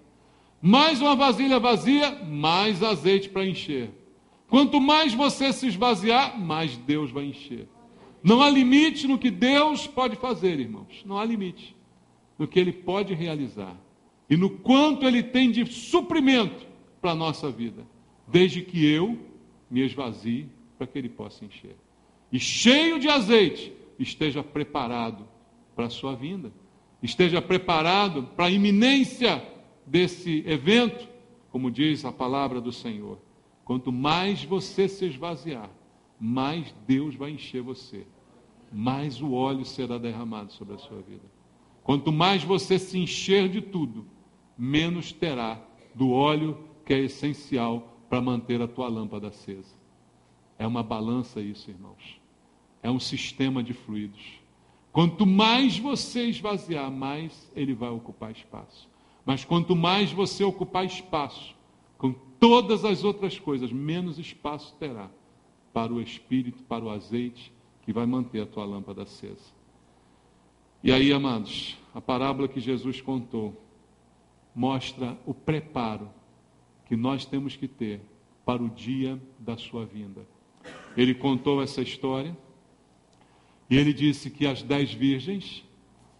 Mais uma vasilha vazia, mais azeite para encher. Quanto mais você se esvaziar, mais Deus vai encher. Não há limite no que Deus pode fazer, irmãos. Não há limite no que Ele pode realizar. E no quanto Ele tem de suprimento para a nossa vida. Desde que eu me esvazie para que Ele possa encher. E cheio de azeite, esteja preparado para a sua vinda. Esteja preparado para a iminência desse evento, como diz a palavra do Senhor. Quanto mais você se esvaziar, mais Deus vai encher você. Mais o óleo será derramado sobre a sua vida. Quanto mais você se encher de tudo, menos terá do óleo que é essencial para manter a tua lâmpada acesa. É uma balança isso, irmãos. É um sistema de fluidos. Quanto mais você esvaziar, mais ele vai ocupar espaço. Mas quanto mais você ocupar espaço, com todas as outras coisas, menos espaço terá para o Espírito, para o azeite, que vai manter a tua lâmpada acesa. E aí, amados, a parábola que Jesus contou mostra o preparo que nós temos que ter para o dia da sua vinda. Ele contou essa história e ele disse que as 10 virgens,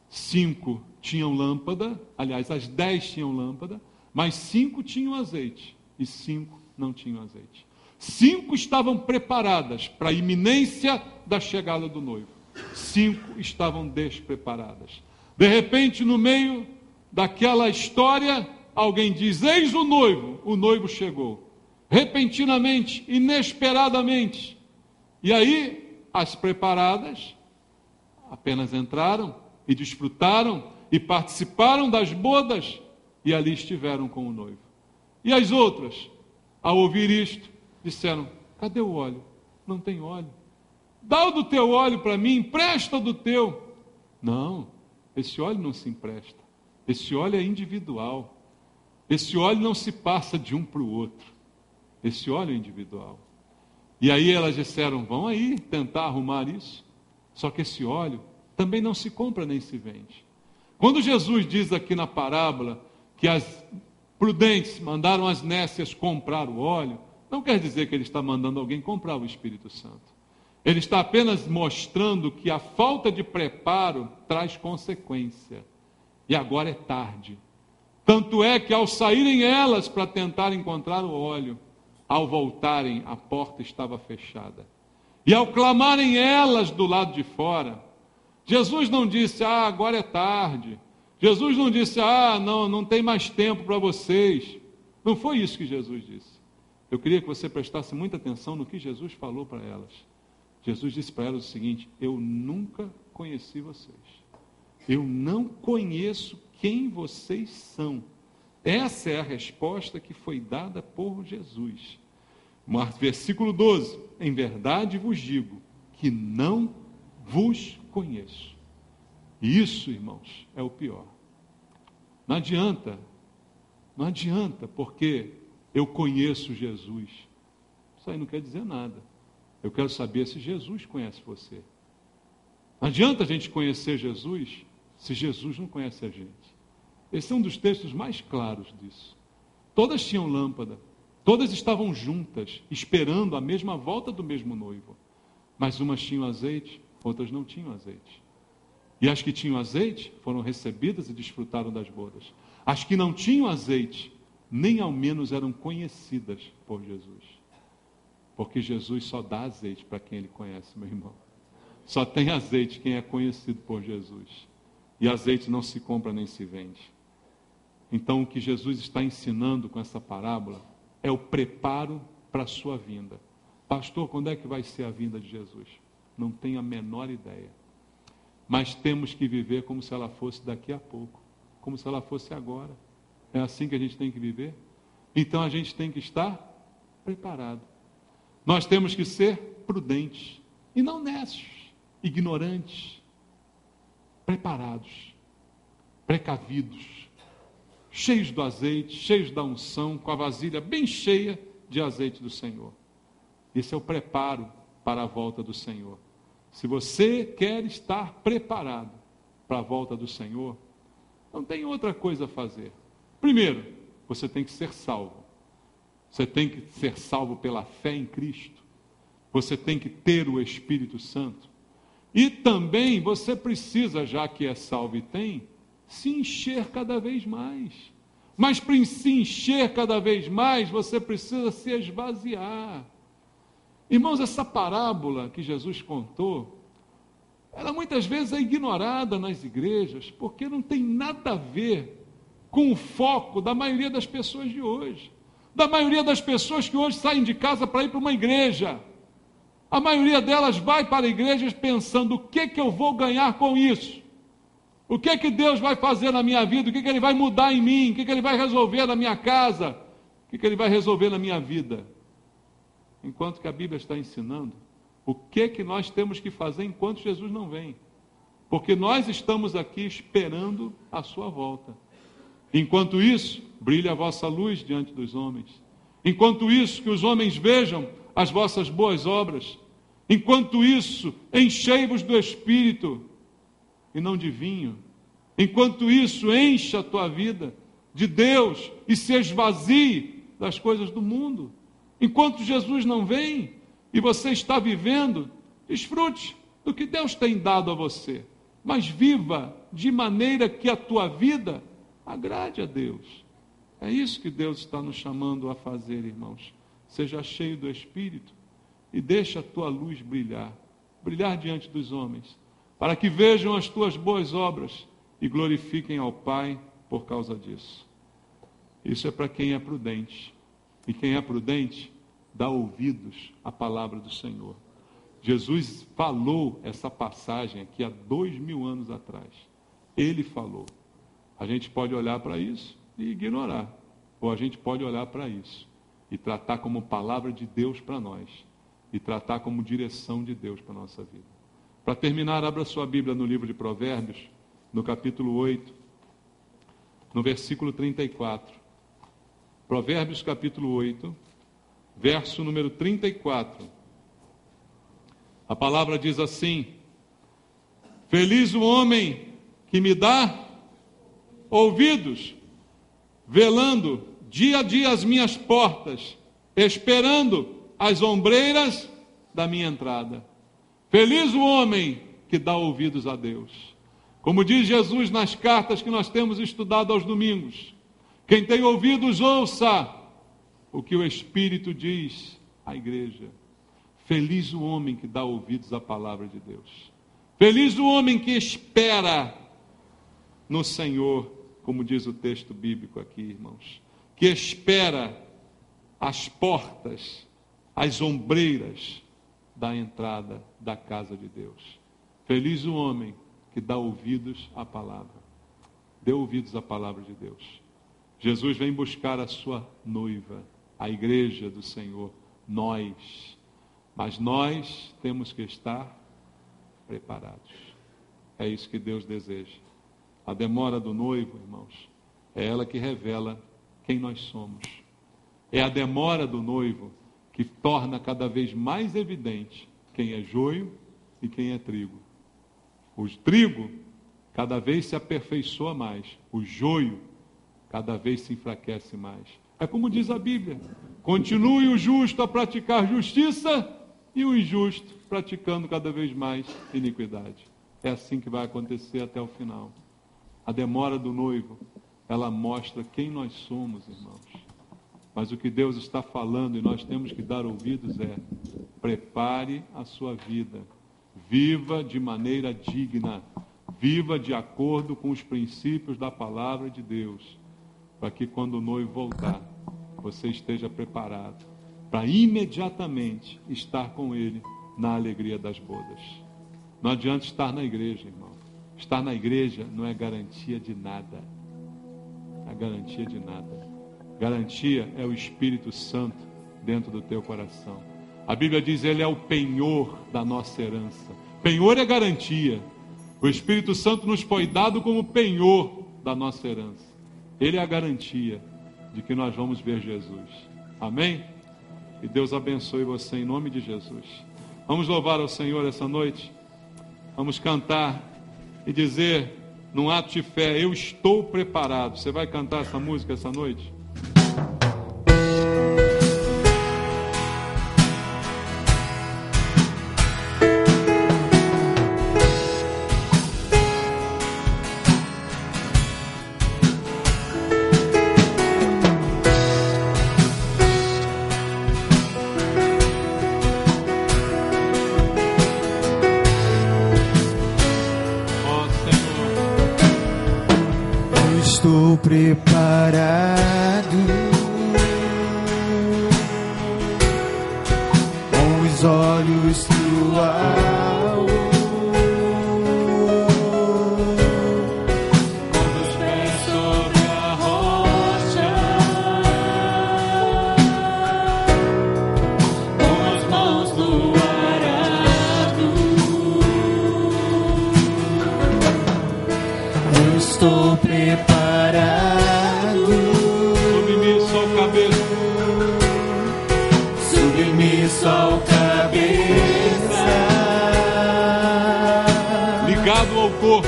5 tinham lâmpada, aliás, as 10 tinham lâmpada, mas 5 tinham azeite e 5 não tinham azeite. 5 estavam preparadas para a iminência da chegada do noivo. 5 estavam despreparadas. De repente, no meio daquela história, alguém diz: eis o noivo chegou. Repentinamente, inesperadamente. E aí, as preparadas apenas entraram e desfrutaram e participaram das bodas e ali estiveram com o noivo. E as outras, ao ouvir isto, disseram: cadê o óleo? Não tem óleo. Dá o do teu óleo para mim, empresta do teu. Não, esse óleo não se empresta. Esse óleo é individual. Esse óleo não se passa de um para o outro. Esse óleo é individual. E aí elas disseram: vão aí tentar arrumar isso. Só que esse óleo também não se compra nem se vende. Quando Jesus diz aqui na parábola que as prudentes mandaram as nécias comprar o óleo, não quer dizer que ele está mandando alguém comprar o Espírito Santo. Ele está apenas mostrando que a falta de preparo traz consequência. E agora é tarde. Tanto é que ao saírem elas para tentar encontrar o óleo, ao voltarem, a porta estava fechada. E ao clamarem elas do lado de fora, Jesus não disse: agora é tarde. Jesus não disse: não tem mais tempo para vocês. Não foi isso que Jesus disse. Eu queria que você prestasse muita atenção no que Jesus falou para elas. Jesus disse para elas o seguinte: eu nunca conheci vocês. Eu não conheço quem vocês são. Essa é a resposta que foi dada por Jesus. Versículo 12: em verdade vos digo que não vos conheço. E isso, irmãos, é o pior. Não adianta, porque eu conheço Jesus. Isso aí não quer dizer nada. Eu quero saber se Jesus conhece você. Não adianta a gente conhecer Jesus se Jesus não conhece a gente. Esse é um dos textos mais claros disso. Todas tinham lâmpada, todas estavam juntas, esperando a mesma volta do mesmo noivo. Mas umas tinham azeite, outras não tinham azeite. E as que tinham azeite foram recebidas e desfrutaram das bodas. As que não tinham azeite, nem ao menos eram conhecidas por Jesus. Porque Jesus só dá azeite para quem ele conhece, meu irmão. Só tem azeite quem é conhecido por Jesus. E azeite não se compra nem se vende. Então, o que Jesus está ensinando com essa parábola é o preparo para a sua vinda. Pastor, quando é que vai ser a vinda de Jesus? Não tenho a menor ideia. Mas temos que viver como se ela fosse daqui a pouco. Como se ela fosse agora. É assim que a gente tem que viver? Então, a gente tem que estar preparado. Nós temos que ser prudentes. E não nécios, ignorantes. Preparados. Precavidos. Cheios do azeite, cheios da unção, com a vasilha bem cheia de azeite do Senhor. Esse é o preparo para a volta do Senhor. Se você quer estar preparado, para a volta do Senhor, não tem outra coisa a fazer. Primeiro, você tem que ser salvo. Você tem que ser salvo pela fé em Cristo. Você tem que ter o Espírito Santo. E também você precisa, já que é salvo e tem, se encher cada vez mais. Mas para se encher cada vez mais, você precisa se esvaziar. Irmãos, essa parábola que Jesus contou, ela muitas vezes é ignorada nas igrejas, porque não tem nada a ver com o foco da maioria das pessoas de hoje. Da maioria das pessoas que hoje saem de casa para ir para uma igreja. A maioria delas vai para igrejas pensando: o que eu vou ganhar com isso? O que Deus vai fazer na minha vida? O que Ele vai mudar em mim? O que Ele vai resolver na minha casa? O que Ele vai resolver na minha vida? Enquanto que a Bíblia está ensinando o que nós temos que fazer enquanto Jesus não vem. Porque nós estamos aqui esperando a sua volta. Enquanto isso, brilha a vossa luz diante dos homens. Enquanto isso, que os homens vejam as vossas boas obras. Enquanto isso, enchei-vos do Espírito e não de vinho. Enquanto isso, encha a tua vida de Deus e se esvazie das coisas do mundo. Enquanto Jesus não vem e você está vivendo, desfrute do que Deus tem dado a você, mas viva de maneira que a tua vida agrade a Deus. É isso que Deus está nos chamando a fazer, irmãos. Seja cheio do Espírito e deixa a tua luz brilhar, brilhar diante dos homens, para que vejam as tuas boas obras e glorifiquem ao Pai por causa disso. Isso é para quem é prudente. E quem é prudente, dá ouvidos à palavra do Senhor. Jesus falou essa passagem aqui há 2000 anos atrás. Ele falou. A gente pode olhar para isso e ignorar. Ou a gente pode olhar para isso e tratar como palavra de Deus para nós. E tratar como direção de Deus para a nossa vida. Para terminar, abra sua Bíblia no livro de Provérbios, no capítulo 8, no versículo 34. Provérbios capítulo 8, verso número 34. A palavra diz assim: feliz o homem que me dá ouvidos, velando dia a dia as minhas portas, esperando as ombreiras da minha entrada. Feliz o homem que dá ouvidos a Deus. Como diz Jesus nas cartas que nós temos estudado aos domingos, quem tem ouvidos, ouça o que o Espírito diz à igreja. Feliz o homem que dá ouvidos à palavra de Deus. Feliz o homem que espera no Senhor, como diz o texto bíblico aqui, irmãos. Que espera as portas, as ombreiras da entrada da casa de Deus. Feliz o homem que dá ouvidos à palavra. Dê ouvidos à palavra de Deus. Jesus vem buscar a sua noiva, a igreja do Senhor, nós. Mas nós temos que estar preparados. É isso que Deus deseja. A demora do noivo, irmãos, é ela que revela quem nós somos. É a demora do noivo que torna cada vez mais evidente quem é joio e quem é trigo. O trigo cada vez se aperfeiçoa mais. O joio cada vez se enfraquece mais. É como diz a Bíblia: continue o justo a praticar justiça e o injusto praticando cada vez mais iniquidade. É assim que vai acontecer até o final. A demora do noivo, ela mostra quem nós somos, irmãos. Mas o que Deus está falando e nós temos que dar ouvidos é: prepare a sua vida. Viva de maneira digna. Viva de acordo com os princípios da palavra de Deus. Para que quando o noivo voltar, você esteja preparado para imediatamente estar com ele na alegria das bodas. Não adianta estar na igreja, irmão. Estar na igreja não é garantia de nada. Não é garantia de nada. Garantia é o Espírito Santo dentro do teu coração. A Bíblia diz: ele é o penhor da nossa herança. Penhor é garantia. O Espírito Santo nos foi dado como penhor da nossa herança. Ele é a garantia de que nós vamos ver Jesus. Amém? Que Deus abençoe você em nome de Jesus. Vamos louvar ao Senhor essa noite. Vamos cantar e dizer, num ato de fé, eu estou preparado. Você vai cantar essa música essa noite? Estou preparado, com os olhos no alto, com os pés sobre a rocha, com as mãos no arado. Eu estou preparado. Submisso ao cabeça. Submisso ao cabeça. Ligado ao corpo.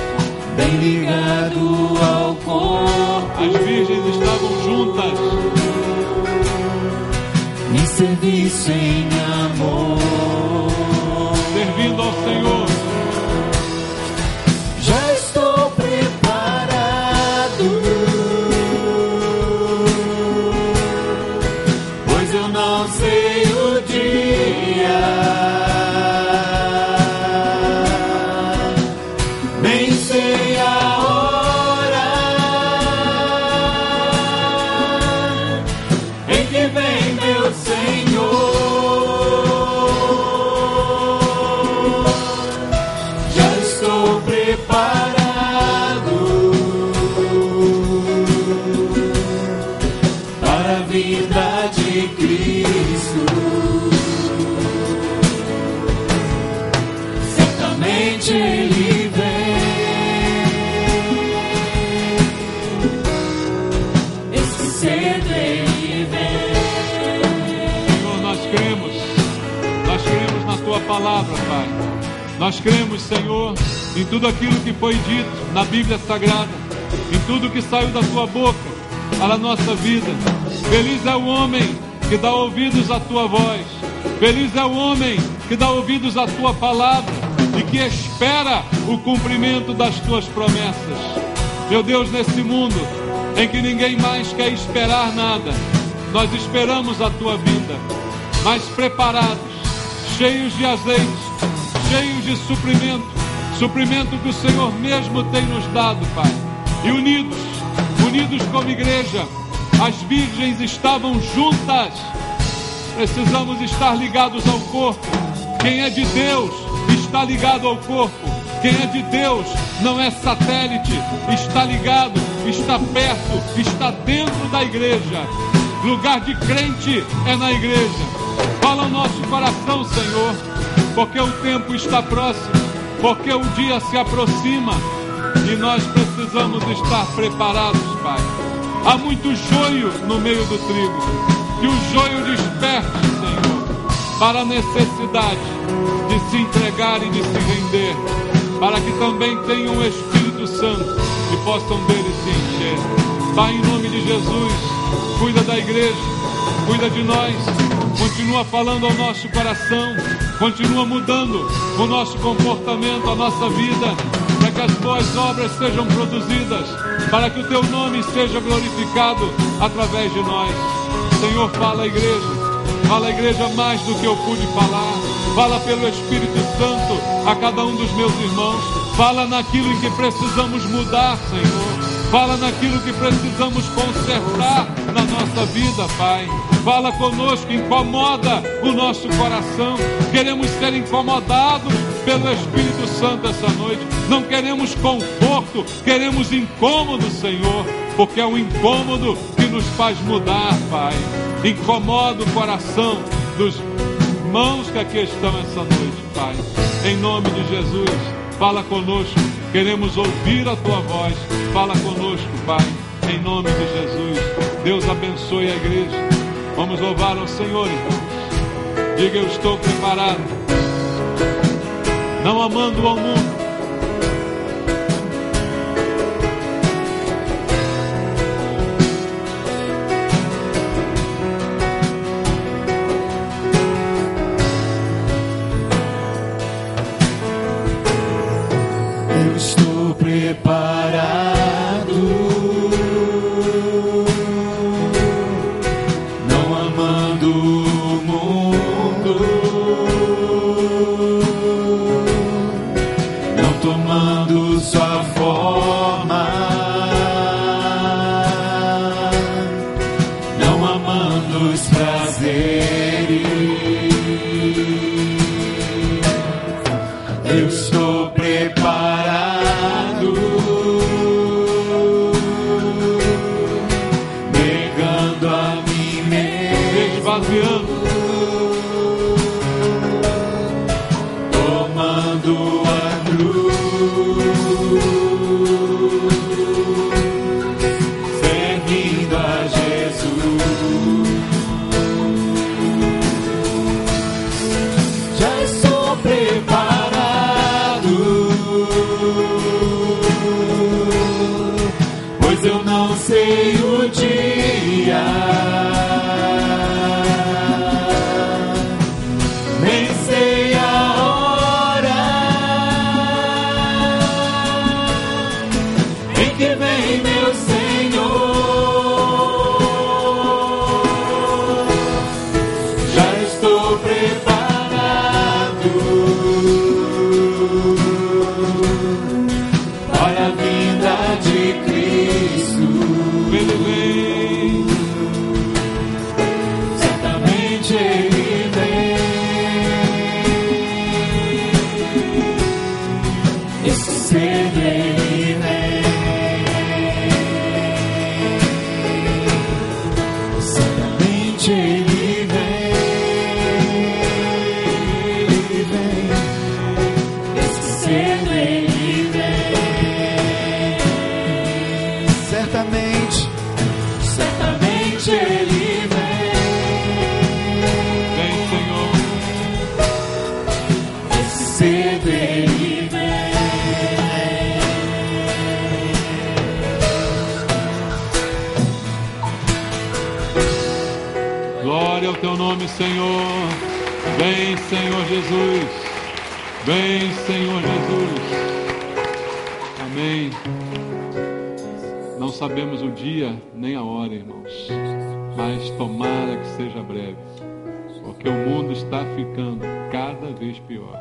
Bem ligado ao corpo. As virgens estavam juntas. Em serviço, em amor. Servindo ao Senhor. Já estou preparado, pois eu não sei o dia, nem sei a hora em que vem meu Senhor. Já estou preparado para a vida de Cristo. Certamente Ele vem. Esse cedo Ele vem. Senhor, nós cremos na Tua palavra, Pai. Nós cremos, Senhor, em tudo aquilo que foi dito na Bíblia Sagrada, em tudo que saiu da Tua boca para a nossa vida. Feliz é o homem que dá ouvidos à Tua voz. Feliz é o homem que dá ouvidos à Tua palavra e que espera o cumprimento das Tuas promessas. Meu Deus, nesse mundo em que ninguém mais quer esperar nada, nós esperamos a Tua vinda, mas preparados, cheios de azeite, cheios de suprimento que o Senhor mesmo tem nos dado, Pai. E unidos como igreja, as virgens estavam juntas. Precisamos estar ligados ao corpo. Quem é de Deus está ligado ao corpo. Quem é de Deus não é satélite, está ligado, está perto, está dentro da igreja. Lugar de crente é na igreja. Fala o nosso coração, Senhor, porque o tempo está próximo, porque o dia se aproxima e nós precisamos estar preparados, Pai. Há muito joio no meio do trigo, que o joio desperte, Senhor, para a necessidade de se entregar e de se render, para que também tenham o Espírito Santo e possam dele se encher. Pai, em nome de Jesus, cuida da igreja, cuida de nós, continua falando ao nosso coração, continua mudando o nosso comportamento, a nossa vida, para que as boas obras sejam produzidas, para que o Teu nome seja glorificado através de nós. Senhor, fala a igreja mais do que eu pude falar. Fala pelo Espírito Santo a cada um dos meus irmãos. Fala naquilo em que precisamos mudar, Senhor. Fala naquilo que precisamos consertar na nossa vida, Pai. Fala conosco, incomoda o nosso coração. Queremos ser incomodados pelo Espírito Santo essa noite. Não queremos conforto, queremos incômodo, Senhor, porque é o incômodo que nos faz mudar, Pai. Incomoda o coração dos irmãos que aqui estão essa noite, Pai. Em nome de Jesus, fala conosco. Queremos ouvir a Tua voz. Fala conosco, Pai, em nome de Jesus. Deus abençoe a igreja. Vamos louvar ao Senhor, irmãos. Diga, eu estou preparado. Não amando ao mundo, preparado, não amando o mundo, não tomando sua forma, não amando os prazeres. Eu estou preparado, negando a mim mesmo, esvaziando, tomando a cruz, servindo a Jesus. Já estou preparado, pois eu não sei o dia, nem sei a hora em que vem meu Senhor. Já estou preparado para a vinda de Cristo. Ele vem, Certamente Ele vem. Esse cedo Ele vem. Certamente Ele vem. Ele vem. Esse cedo Ele vem. Certamente Ele vem. vem, Senhor. Esse cedo Ele vem. Glória ao teu nome, Senhor. Vem, Senhor Jesus. Vem, Senhor Jesus. Amém. Não sabemos o dia nem a hora, irmãos, mas tomara que seja breve, porque o mundo está ficando cada vez pior.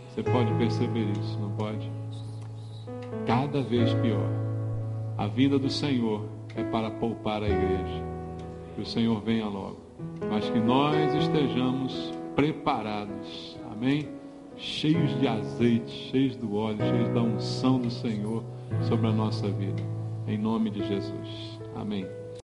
Você pode perceber isso, não pode? Cada vez pior. A vinda do Senhor é para poupar a igreja. Que o Senhor venha logo, mas que nós estejamos preparados, amém? Cheios de azeite, cheios do óleo, cheios da unção do Senhor sobre a nossa vida, em nome de Jesus, amém.